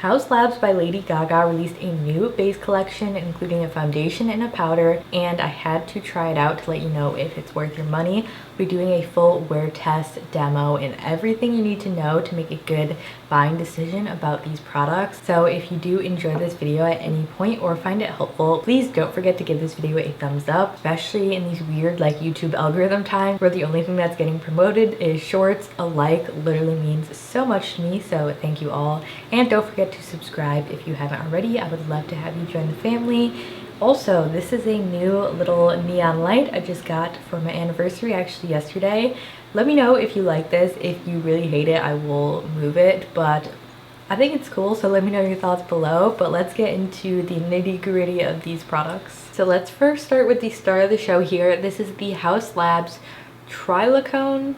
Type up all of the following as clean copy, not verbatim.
Haus Labs by Lady Gaga released a new base collection including a foundation and a powder, and I had to try it out to let you know if it's worth your money. We're doing a full wear test, demo, and everything you need to know to make a good buying decision about these products. So if you do enjoy this video at any point or find it helpful, please don't forget to give this video a thumbs up, especially in these weird like YouTube algorithm times where the only thing that's getting promoted is shorts. A like literally means so much to me, so thank you all. And don't forget to subscribe if you haven't already. I would love to have you join the family. Also, this is a new little neon light I just got for my anniversary actually yesterday. Let me know if you like this. If you really hate it, I will move it, but I think it's cool, so let me know your thoughts below. But let's get into the nitty-gritty of these products. So let's first start with the star of the show here. This is the Haus Labs triclone.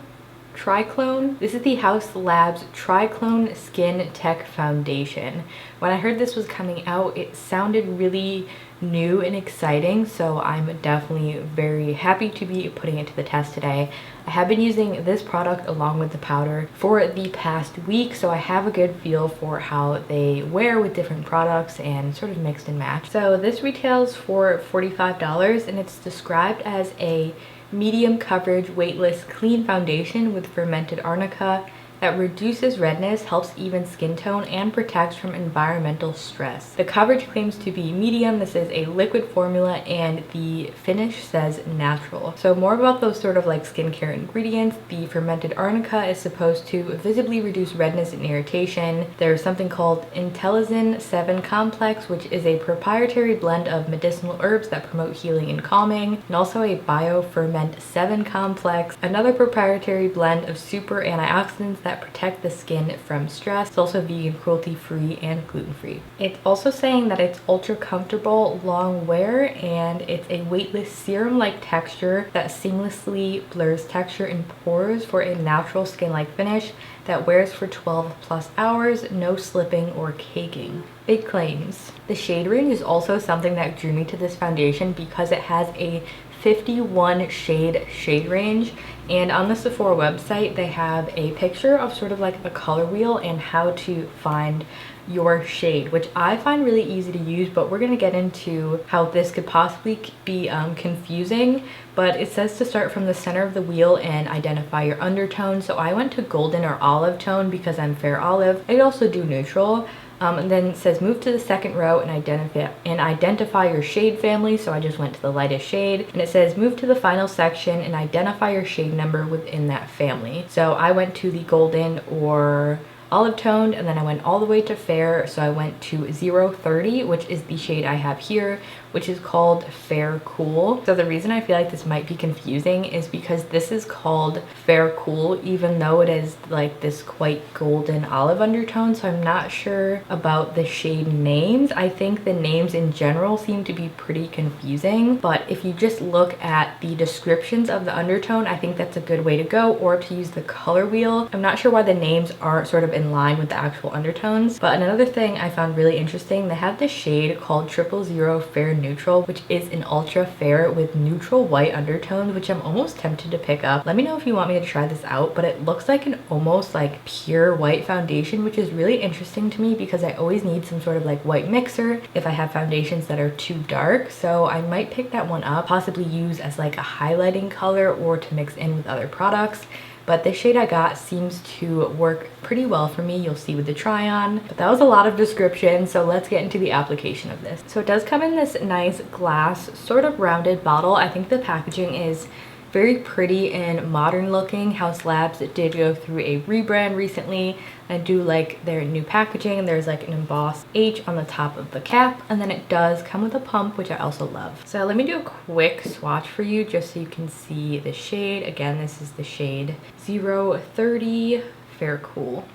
This is the Haus Labs Triclone Skin Tech Foundation. When I heard this was coming out, it sounded really new and exciting, so I'm definitely very happy to be putting it to the test today. I have been using this product along with the powder for the past week, so I have a good feel for how they wear with different products and sort of mixed and matched. So this retails for $45 and it's described as a medium coverage, weightless, clean foundation with fermented arnica that reduces redness, helps even skin tone, and protects from environmental stress. The coverage claims to be medium. This is a liquid formula and the finish says natural. So more about those sort of like skincare ingredients. The fermented arnica is supposed to visibly reduce redness and irritation. There's something called Intellizin 7 complex, which is a proprietary blend of medicinal herbs that promote healing and calming, and also a bioferment 7 complex, another proprietary blend of super antioxidants that protect the skin from stress. It's also vegan, cruelty-free, and gluten-free. It's also saying that it's ultra comfortable long wear, and it's a weightless serum-like texture that seamlessly blurs texture in pores for a natural skin-like finish that wears for 12 plus hours, no slipping or caking. Big claims. The shade range is also something that drew me to this foundation because it has a 51 shade range, and on the Sephora website they have a picture of sort of like a color wheel and how to find your shade, which I find really easy to use, but we're going to get into how this could possibly be confusing. But it says to start from the center of the wheel and identify your undertone. So I went to golden or olive tone because I'm fair olive. I could also do neutral. And then it says move to the second row and identify your shade family, so I just went to the lightest shade. And it says move to the final section and identify your shade number within that family. So I went to the golden or olive toned, and then I went all the way to fair, so I went to 030, which is the shade I have here, which is called Fair Cool. So the reason I feel like this might be confusing is because this is called Fair Cool even though it is like this quite golden olive undertone, so I'm not sure about the shade names. I think the names in general seem to be pretty confusing, but if you just look at the descriptions of the undertone, I think that's a good way to go, or to use the color wheel. I'm not sure why the names aren't sort of in line with the actual undertones. But another thing I found really interesting, they have this shade called 000 Fair Neutral, which is an ultra fair with neutral white undertones, which I'm almost tempted to pick up. Let me know if you want me to try this out, but it looks like an almost like pure white foundation, which is really interesting to me because I always need some sort of like white mixer if I have foundations that are too dark. So I might pick that one up, possibly use as like a highlighting color or to mix in with other products. But this shade I got seems to work pretty well for me. You'll see with the try on. But that was a lot of description, so let's get into the application of this. So it does come in this nice glass, sort of rounded bottle. I think the packaging is very pretty and modern looking. Haus Labs did go through a rebrand recently. I do like their new packaging. There's like an embossed H on the top of the cap, and then it does come with a pump, which I also love. So let me do a quick swatch for you just so you can see the shade. Again, this is the shade 030 Fair Cool.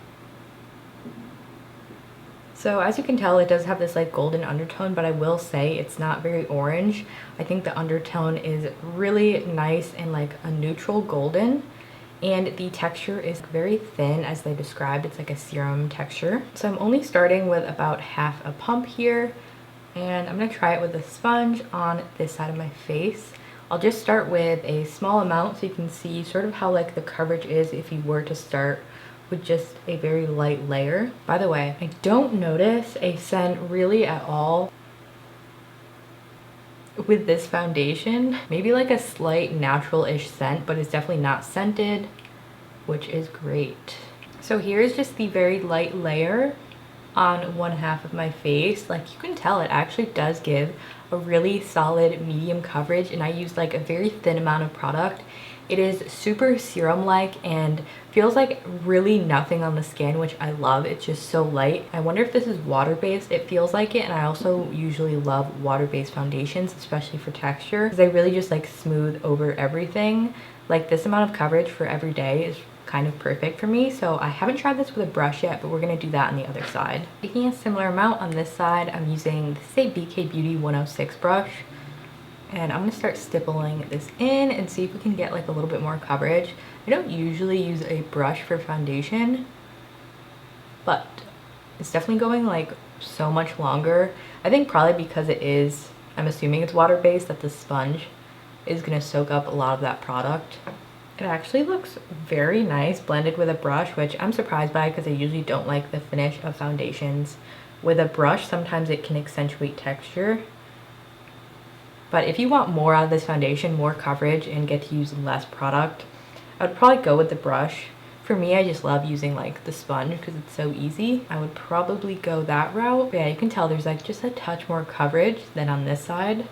So as you can tell, it does have this like golden undertone, but I will say it's not very orange. I think the undertone is really nice and like a neutral golden. And the texture is very thin, as they described. It's like a serum texture. So I'm only starting with about half a pump here, and I'm gonna try it with a sponge on this side of my face. I'll just start with a small amount so you can see sort of how like the coverage is if you were to start with just a very light layer. By the way, I don't notice a scent really at all with this foundation. Maybe like a slight natural-ish scent, but it's definitely not scented, which is great. So here's just the very light layer on one half of my face. Like, you can tell it actually does give a really solid medium coverage, and I used like a very thin amount of product. It is super serum-like and feels like really nothing on the skin, which I love. It's just so light. I wonder if this is water-based. It feels like it, and I also usually love water-based foundations, especially for texture, because they really just like smooth over everything. Like, this amount of coverage for every day is kind of perfect for me. So I haven't tried this with a brush yet, but we're gonna do that on the other side. Taking a similar amount on this side, I'm using this is a BK Beauty 106 brush, and I'm gonna start stippling this in and see if we can get like a little bit more coverage. I don't usually use a brush for foundation, but it's definitely going like so much longer. I think probably because it is, I'm assuming it's water-based, that the sponge is gonna soak up a lot of that product. It actually looks very nice blended with a brush, which I'm surprised by because I usually don't like the finish of foundations with a brush. Sometimes it can accentuate texture. But if you want more out of this foundation, more coverage, and get to use less product, I would probably go with the brush. For me, I just love using like the sponge because it's so easy. I would probably go that route. But yeah, you can tell there's like just a touch more coverage than on this side.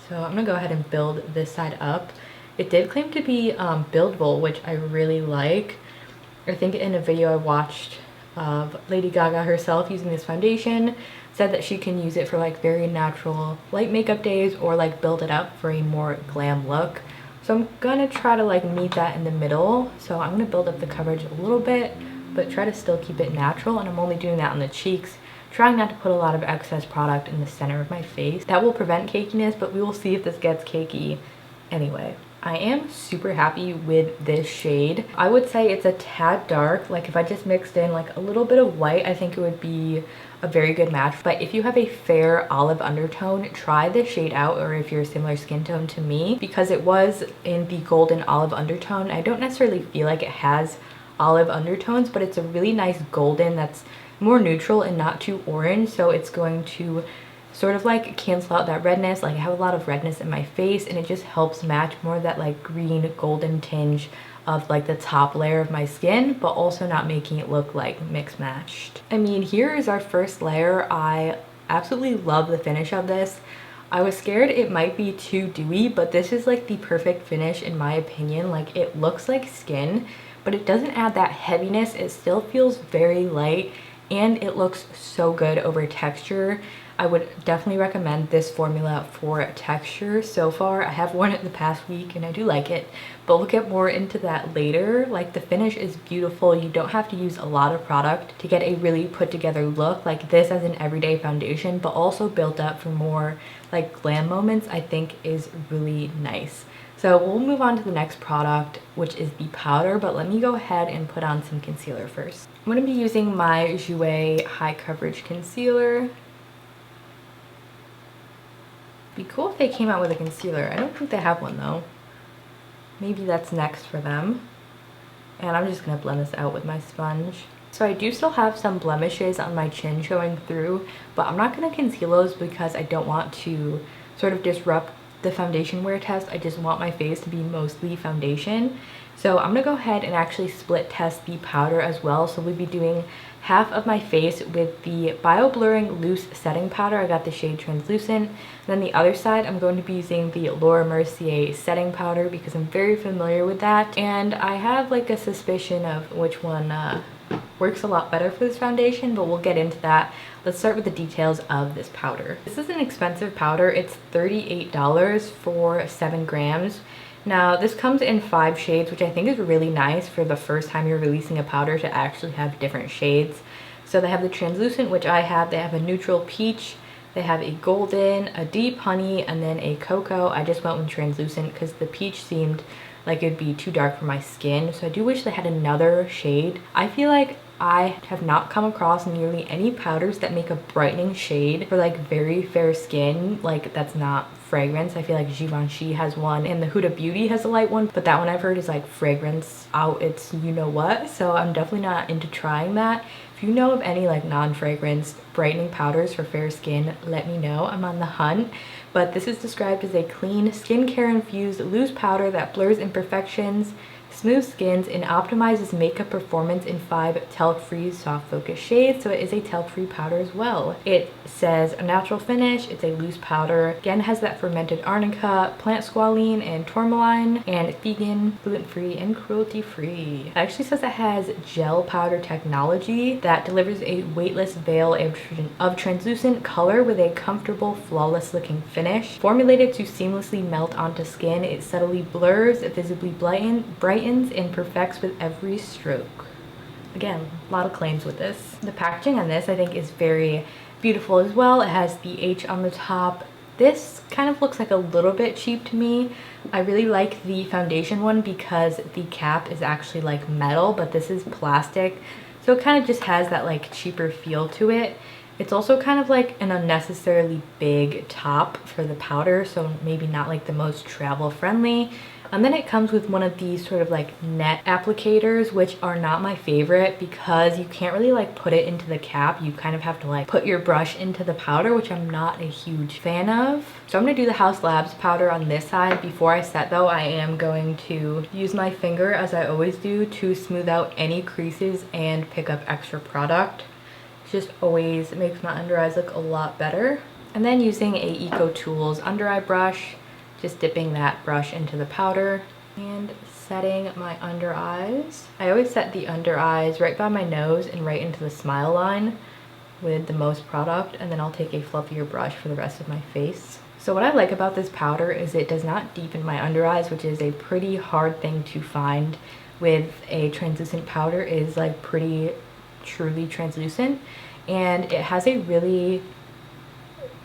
So I'm gonna go ahead and build this side up. It did claim to be buildable, which I really like. I think in a video I watched of Lady Gaga herself using this foundation, said that she can use it for like very natural light makeup days or like build it up for a more glam look. So I'm gonna try to like meet that in the middle. So I'm gonna build up the coverage a little bit, but try to still keep it natural. And I'm only doing that on the cheeks, trying not to put a lot of excess product in the center of my face. That will prevent cakiness, but we will see if this gets cakey anyway. I am super happy with this shade. I would say it's a tad dark. Like, if I just mixed in like a little bit of white, I think it would be a very good match. But if you have a fair olive undertone, try this shade out, or if you're a similar skin tone to me, because it was in the golden olive undertone. I don't necessarily feel like it has olive undertones, but it's a really nice golden that's more neutral and not too orange. So it's going to sort of like cancel out that redness. Like, I have a lot of redness in my face, and it just helps match more of that like green golden tinge of like the top layer of my skin, but also not making it look like mixed matched. I mean, here is our first layer. I absolutely love the finish of this. I was scared it might be too dewy, but this is like the perfect finish in my opinion. Like, it looks like skin, but it doesn't add that heaviness. It still feels very light, and it looks so good over texture. I would definitely recommend this formula for texture. So far, I have worn it in the past week and I do like it, but we'll get more into that later. Like, the finish is beautiful. You don't have to use a lot of product to get a really put together look like this as an everyday foundation, but also built up for more like glam moments, I think is really nice. So we'll move on to the next product, which is the powder, but let me go ahead and put on some concealer first. I'm going to be using my Jouer High Coverage Concealer. Be cool if they came out with a concealer. I don't think they have one though. Maybe that's next for them. And I'm just gonna blend this out with my sponge. So I do still have some blemishes on my chin showing through, but I'm not gonna conceal those because I don't want to sort of disrupt the foundation wear test. I just want my face to be mostly foundation. So I'm gonna go ahead and actually split test the powder as well. So we'll be doing half of my face with the Bio Blurring Loose Setting Powder. I got the shade Translucent. And then the other side, I'm going to be using the Laura Mercier Setting Powder because I'm very familiar with that. And I have like a suspicion of which one works a lot better for this foundation, but we'll get into that. Let's start with the details of this powder. This is an expensive powder. It's $38 for 7 grams. Now, this comes in 5 shades, which I think is really nice for the first time you're releasing a powder to actually have different shades. So they have the translucent, which I have. They have a neutral peach. They have a golden, a deep honey, and then a cocoa. I just went with translucent because the peach seemed like it'd be too dark for my skin. So I do wish they had another shade. I feel like I have not come across nearly any powders that make a brightening shade for like very fair skin, like that's not fragrance. I feel like Givenchy has one and the Huda Beauty has a light one, but that one I've heard is like fragrance out it's you know what, so I'm definitely not into trying that. If you know of any like non-fragrance brightening powders for fair skin, let me know. I'm on the hunt. But this is described as a clean, skincare infused loose powder that blurs imperfections, smooth skins, and optimizes makeup performance in 5 talc-free soft focus shades. So it is a talc-free powder as well. It says a natural finish. It's a loose powder. Again, it has that fermented arnica, plant squalene, and tourmaline, and it's vegan, gluten-free, and cruelty-free. It actually says it has gel powder technology that delivers a weightless veil of translucent color with a comfortable, flawless-looking finish. Formulated to seamlessly melt onto skin, it subtly blurs, visibly brightens, and perfects with every stroke. Again, a lot of claims with this. The packaging on this I think is very beautiful as well. It has the H on the top. This kind of looks like a little bit cheap to me. I really like the foundation one because the cap is actually like metal, but this is plastic. So it kind of just has that like cheaper feel to it. It's also kind of like an unnecessarily big top for the powder, so maybe not like the most travel friendly. And then it comes with one of these sort of like net applicators, which are not my favorite because you can't really like put it into the cap. You kind of have to like put your brush into the powder, which I'm not a huge fan of. So I'm gonna do the Haus Labs powder on this side. Before I set though, I am going to use my finger, as I always do, to smooth out any creases and pick up extra product. It just always makes my under eyes look a lot better. And then using a Eco Tools under eye brush, just dipping that brush into the powder and setting my under eyes. I always set the under eyes right by my nose and right into the smile line with the most product, and then I'll take a fluffier brush for the rest of my face. So what I like about this powder is it does not deepen my under eyes, which is a pretty hard thing to find with a translucent powder. It is like pretty truly translucent, and it has a really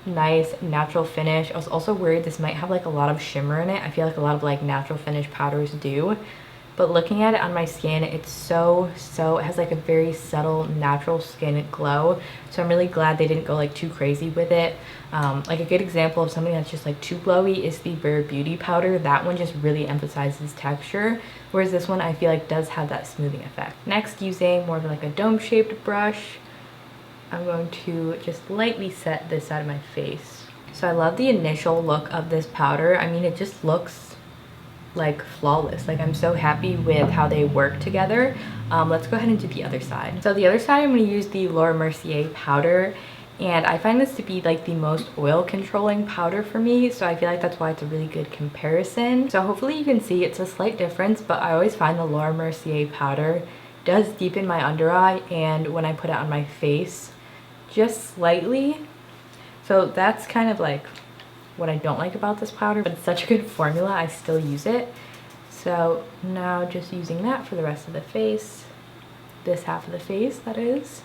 nice natural finish. I was also worried this might have like a lot of shimmer in it. I feel like a lot of like natural finish powders do, but looking at it on my skin, it's it has like a very subtle natural skin glow. So I'm really glad they didn't go like too crazy with it. Like a good example of something that's just like too glowy is the Rare Beauty powder. That one just really emphasizes texture, whereas this one I feel like does have that smoothing effect. Next, using more of like a dome shaped brush, I'm going to just lightly set this side of my face. So I love the initial look of this powder. I mean, it just looks like flawless. Like I'm so happy with how they work together. Let's go ahead and do the other side. So the other side, I'm going to use the Laura Mercier powder. And I find this to be like the most oil controlling powder for me. So I feel like that's why it's a really good comparison. So hopefully you can see it's a slight difference, but I always find the Laura Mercier powder does deepen my under eye, and when I put it on my face, just slightly. So that's kind of like what I don't like about this powder, but it's such a good formula, I still use it. So now just using that for the rest of the face, this half of the face that is.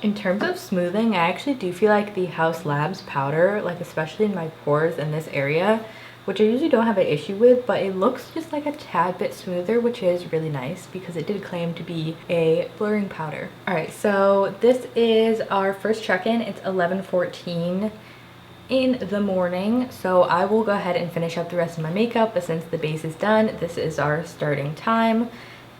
In terms of smoothing, I actually do feel like the Haus Labs powder, like especially in my pores in this area, which I usually don't have an issue with, but it looks just like a tad bit smoother, which is really nice because it did claim to be a blurring powder. All right, so this is our first check-in. It's 11:14 in the morning, so I will go ahead and finish up the rest of my makeup, but since the base is done, this is our starting time,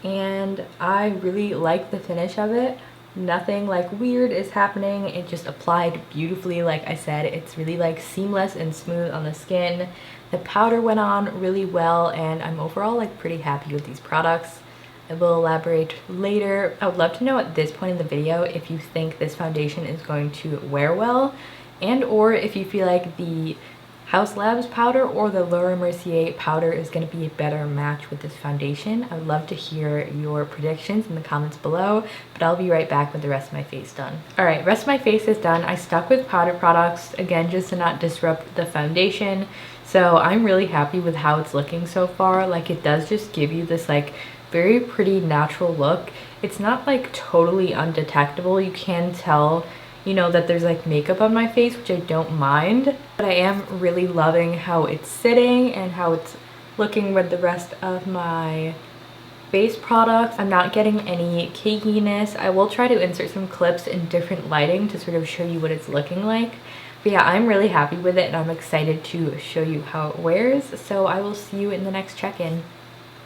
and I really like the finish of it. Nothing like weird is happening. It just applied beautifully. Like I said, it's really like seamless and smooth on the skin. The powder went on really well, and I'm overall like pretty happy with these products. I will elaborate later. I would love to know at this point in the video if you think this foundation is going to wear well, and or if you feel like the Haus Labs powder or the Laura Mercier powder is going to be a better match with this foundation. I would love to hear your predictions in the comments below, but I'll be right back with the rest of my face done. All right, rest of my face is done. I stuck with powder products, again, just to not disrupt the foundation. So I'm really happy with how it's looking so far. Like it does just give you this like very pretty natural look. It's not like totally undetectable. You can tell, you know, that there's like makeup on my face, which I don't mind, but I am really loving how it's sitting and how it's looking with the rest of my face products. I'm not getting any cakiness. I will try to insert some clips in different lighting to sort of show you what it's looking like. But yeah, I'm really happy with it and I'm excited to show you how it wears. So I will see you in the next check-in.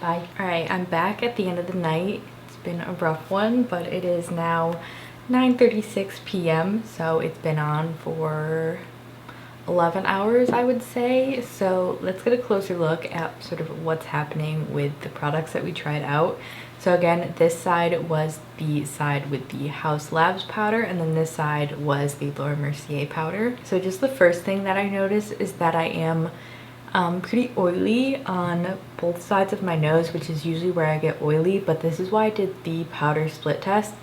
Bye. Alright, I'm back at the end of the night. It's been a rough one, but it is now 9:36 p.m. So it's been on for 11 hours, I would say. So let's get a closer look at sort of what's happening with the products that we tried out. So again, this side was the side with the Haus Labs powder, and then this side was the Laura Mercier powder. So just the first thing that I noticed is that I am pretty oily on both sides of my nose, which is usually where I get oily, but this is why I did the powder split test.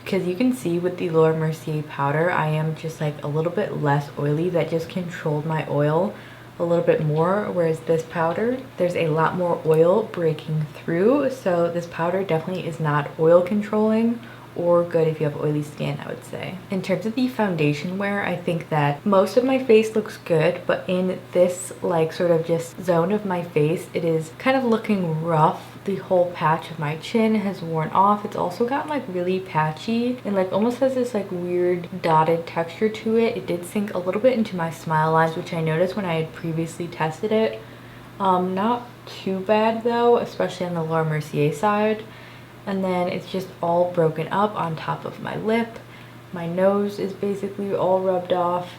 Because you can see with the Laura Mercier powder, I am just like a little bit less oily. That just controlled my oil a little bit more, whereas this powder, there's a lot more oil breaking through. So this powder definitely is not oil controlling or good if you have oily skin, I would say. In terms of the foundation wear, I think that most of my face looks good, but in this like sort of just zone of my face, it is kind of looking rough. The whole patch of my chin has worn off. It's also gotten like really patchy and like almost has this like weird dotted texture to it. It did sink a little bit into my smile lines, which I noticed when I had previously tested it. Not too bad though, especially on the Laura Mercier side. And then it's just all broken up on top of my lip. My nose is basically all rubbed off.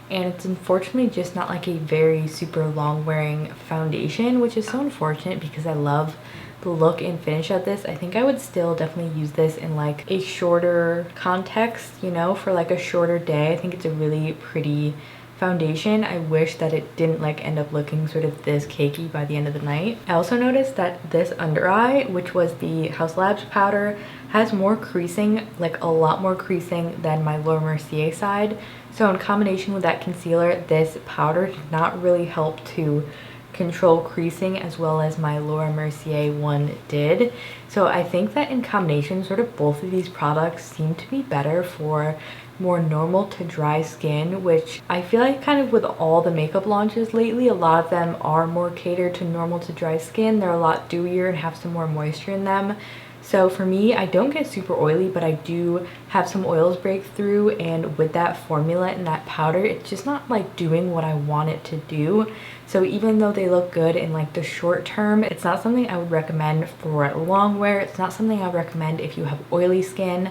And it's unfortunately just not like a very super long wearing foundation, which is so unfortunate because I love the look and finish of this. I think I would still definitely use this in like a shorter context, you know, for like a shorter day. I think it's a really pretty foundation. I wish that it didn't like end up looking sort of this cakey by the end of the night. I also noticed that this under eye, which was the Haus Labs powder, has more creasing, like a lot more creasing than my Laura Mercier side. So in combination with that concealer, this powder did not really help to control creasing as well as my Laura Mercier one did. So I think that in combination, sort of both of these products seem to be better for more normal to dry skin, which I feel like kind of with all the makeup launches lately, a lot of them are more catered to normal to dry skin. They're a lot dewier and have some more moisture in them. So for me, I don't get super oily, but I do have some oils break through, and with that formula and that powder, it's just not like doing what I want it to do. So even though they look good in like the short term, it's not something I would recommend for long wear. It's not something I would recommend if you have oily skin.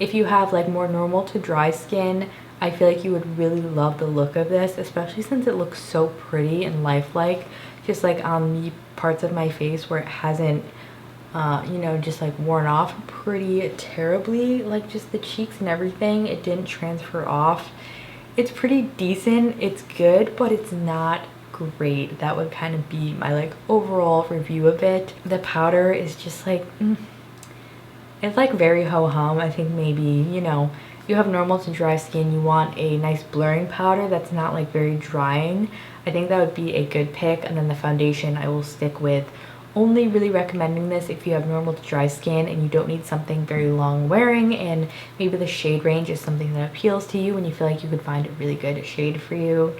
If you have like more normal to dry skin, I feel like you would really love the look of this, especially since it looks so pretty and lifelike, just like on the parts of my face where it hasn't you know, just like worn off pretty terribly, like just the cheeks and everything. It didn't transfer off. It's pretty decent, it's good, but it's not great. That would kind of be my like overall review of it. The powder is just like it's like very ho-hum. I think maybe, you know, you have normal to dry skin, you want a nice blurring powder that's not like very drying. I think that would be a good pick. And then the foundation I will stick with, only really recommending this if you have normal to dry skin and you don't need something very long wearing, and maybe the shade range is something that appeals to you and you feel like you could find a really good shade for you.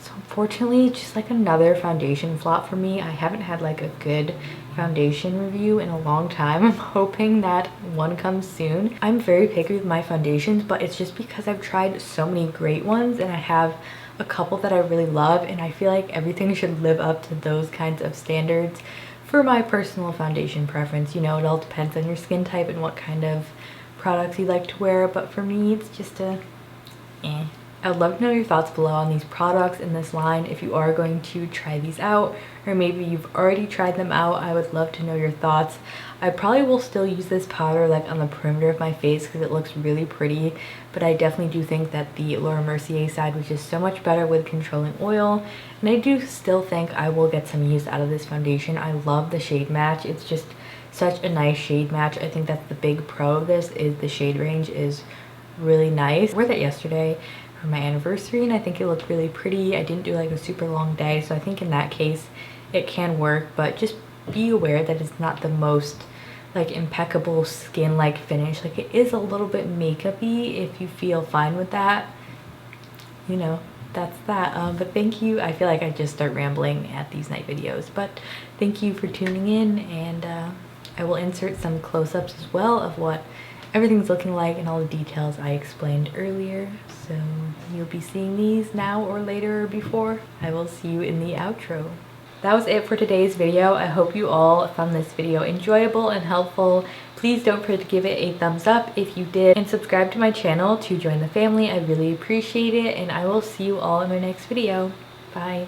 So unfortunately, just like another foundation flop for me. I haven't had like a good foundation review in a long time. I'm hoping that one comes soon. I'm very picky with my foundations, but it's just because I've tried so many great ones and I have a couple that I really love, and I feel like everything should live up to those kinds of standards. For my personal foundation preference, you know, it all depends on your skin type and what kind of products you like to wear, but for me, it's just a I would love to know your thoughts below on these products in this line. If you are going to try these out, or maybe you've already tried them out, I would love to know your thoughts. I probably will still use this powder like on the perimeter of my face because it looks really pretty, but I definitely do think that the Laura Mercier side was just so much better with controlling oil, and I do still think I will get some use out of this foundation. I love the shade match. It's just such a nice shade match. I think that's the big pro of this, is the shade range is really nice. I wore that yesterday for my anniversary and I think it looked really pretty. I didn't do like a super long day, so I think in that case it can work, but just be aware that it's not the most like impeccable skin like finish. Like it is a little bit makeup-y. If you feel fine with that, you know, that's that. But thank you. I feel like I just start rambling at these night videos, but thank you for tuning in, and I will insert some close-ups as well of what everything's looking like and all the details I explained earlier. So you'll be seeing these now or later or before. I will see you in the outro. That was it for today's video. I hope you all found this video enjoyable and helpful. Please don't forget to give it a thumbs up if you did, and subscribe to my channel to join the family. I really appreciate it, and I will see you all in my next video. Bye.